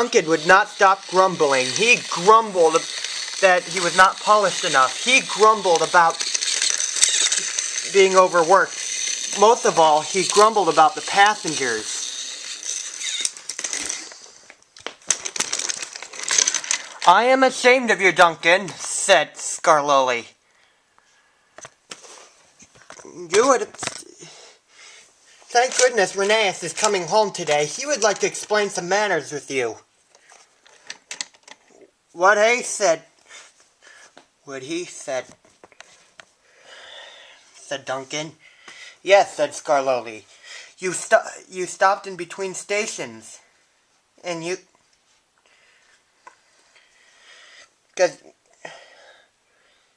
Duncan would not stop grumbling. He grumbled that he was not polished enough. He grumbled about being overworked. Most of all, he grumbled about the passengers. "I am ashamed of you, Duncan," said Scarloli. "You would..." "Thank goodness Reneus is coming home today. He would like to explain some matters with you." What he said, said Duncan. "Yes," said Scarloli. You stopped in between stations. And you... Because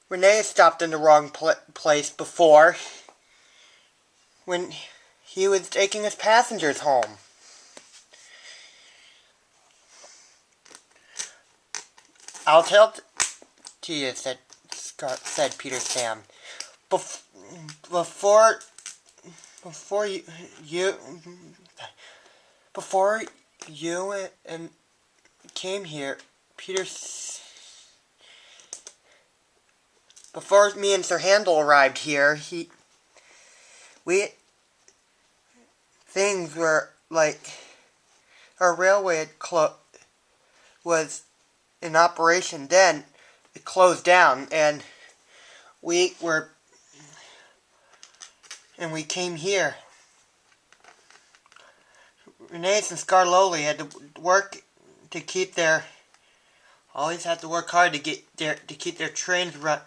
Reneus stopped in the wrong place before, when he was taking his passengers home. "I'll tell to you," said Peter Sam. Before you and came here, before me and Sir Handel arrived here, things were like, our railway was in operation then. It closed down, and we came here. Reneus and Scarloli had to work to keep always had to work hard to keep their trains run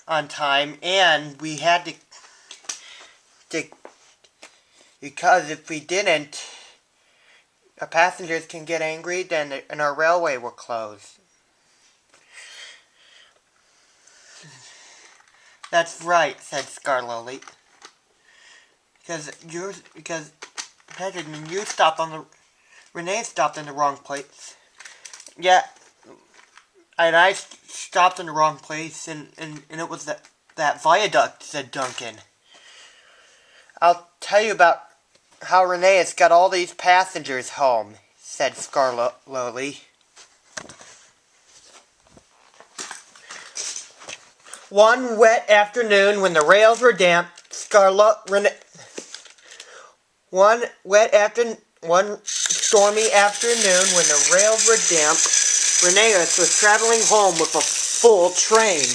on time, and we had to because if we didn't, our passengers can get angry, and our railway will close." "That's right," said Scarloli. Because Hedrick, you stopped Reneus stopped in the wrong place. Yeah, and I stopped in the wrong place, and it was that viaduct," said Duncan. "I'll tell you about how Reneus got all these passengers home," said Scarloli. One wet afternoon when the rails were damp, one stormy afternoon when the rails were damp, Reneus was traveling home with a full train.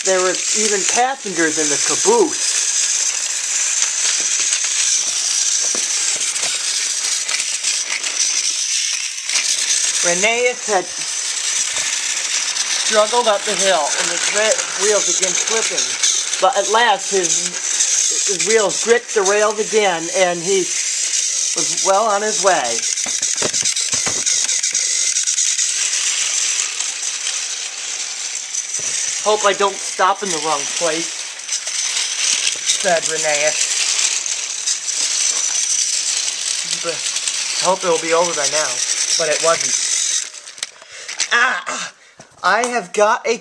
There were even passengers in the caboose. Reneus had struggled up the hill, and his wheels began slipping. But at last, his wheels gripped the rails again, and he was well on his way. "Hope I don't stop in the wrong place," said Reneus. "But I hope it'll be over by now." But it wasn't. "Ah! I got a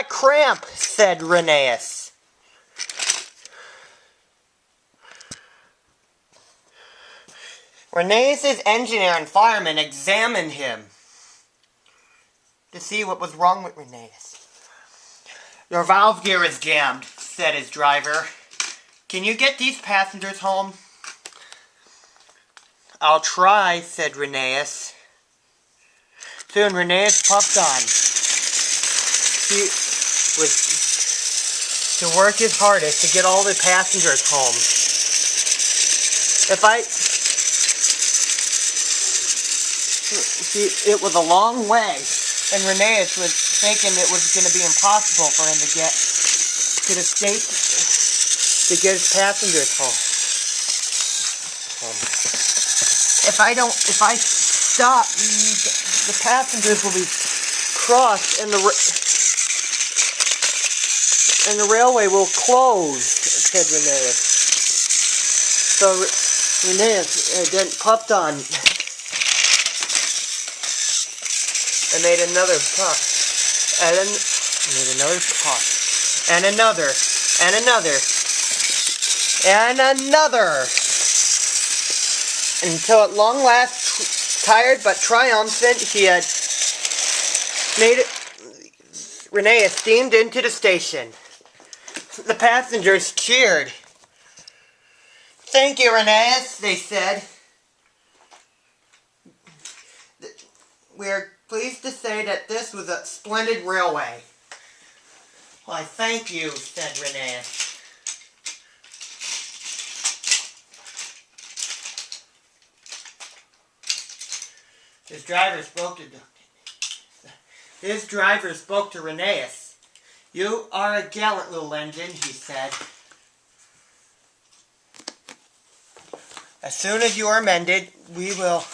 cramp," said Reneus. Reneus' engineer and fireman examined him to see what was wrong with Reneus. "Your valve gear is jammed," said his driver. "Can you get these passengers home?" "I'll try," said Reneus. Soon Reneus puffed on. He was to work his hardest to get all the passengers home. It was a long way, and Reneus was thinking it was going to be impossible for him to get to the state to get his passengers home. If I stop, the passengers will be crossed, and the railway will close," said Reneus. So Reneus then puffed on and made another puff, and another puff, and another, and another, and another. until at long last, tired but triumphant, he had made it. Renee steamed into the station. The passengers cheered. "Thank you, Renee," they said. "We are pleased to say that this was a splendid railway." "Why, thank you," said Renee. His driver spoke to Renee. "You are a gallant little engine," he said. "As soon as you are mended, we will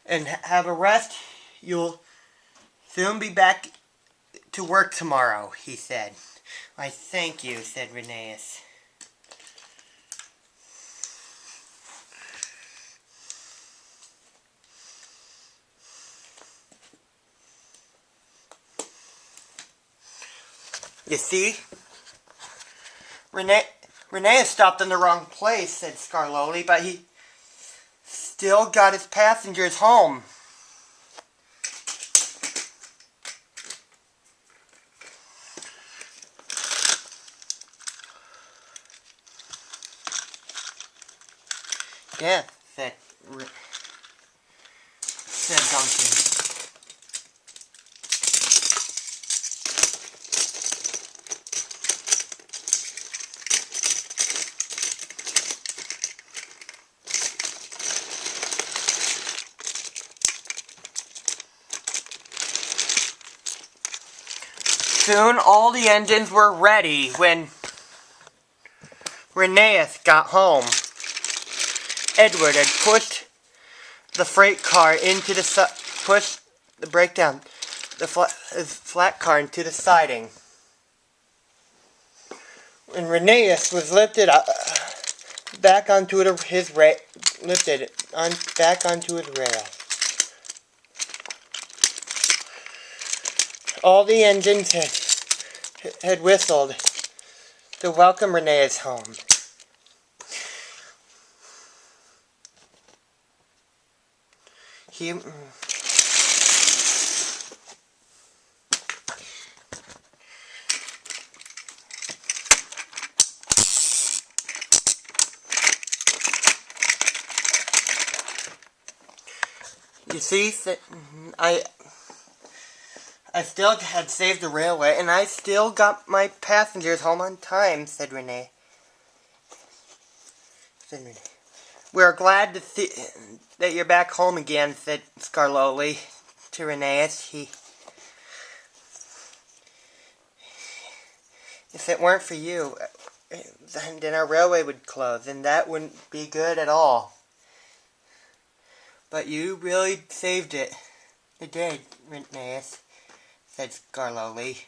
and have a rest. You'll soon be back to work tomorrow," he said. "I thank you," said Renee. "You see, Renee stopped in the wrong place," said Scarloli, "but he still got his passengers home." "Yeah," said Duncan. Soon all the engines were ready when Renee got home. Edward had pushed the freight car into the his flat car into the siding. And Renee was lifted back onto his rail. All the engines had whistled to welcome Renee's home. You see, I still had saved the railway, and I still got my passengers home on time," said Renee. "We are glad to see that you're back home again," said Scarloli to Renee. "If it weren't for you, then our railway would close, and that wouldn't be good at all. But you really saved it. You did, Renee," said Scarloli.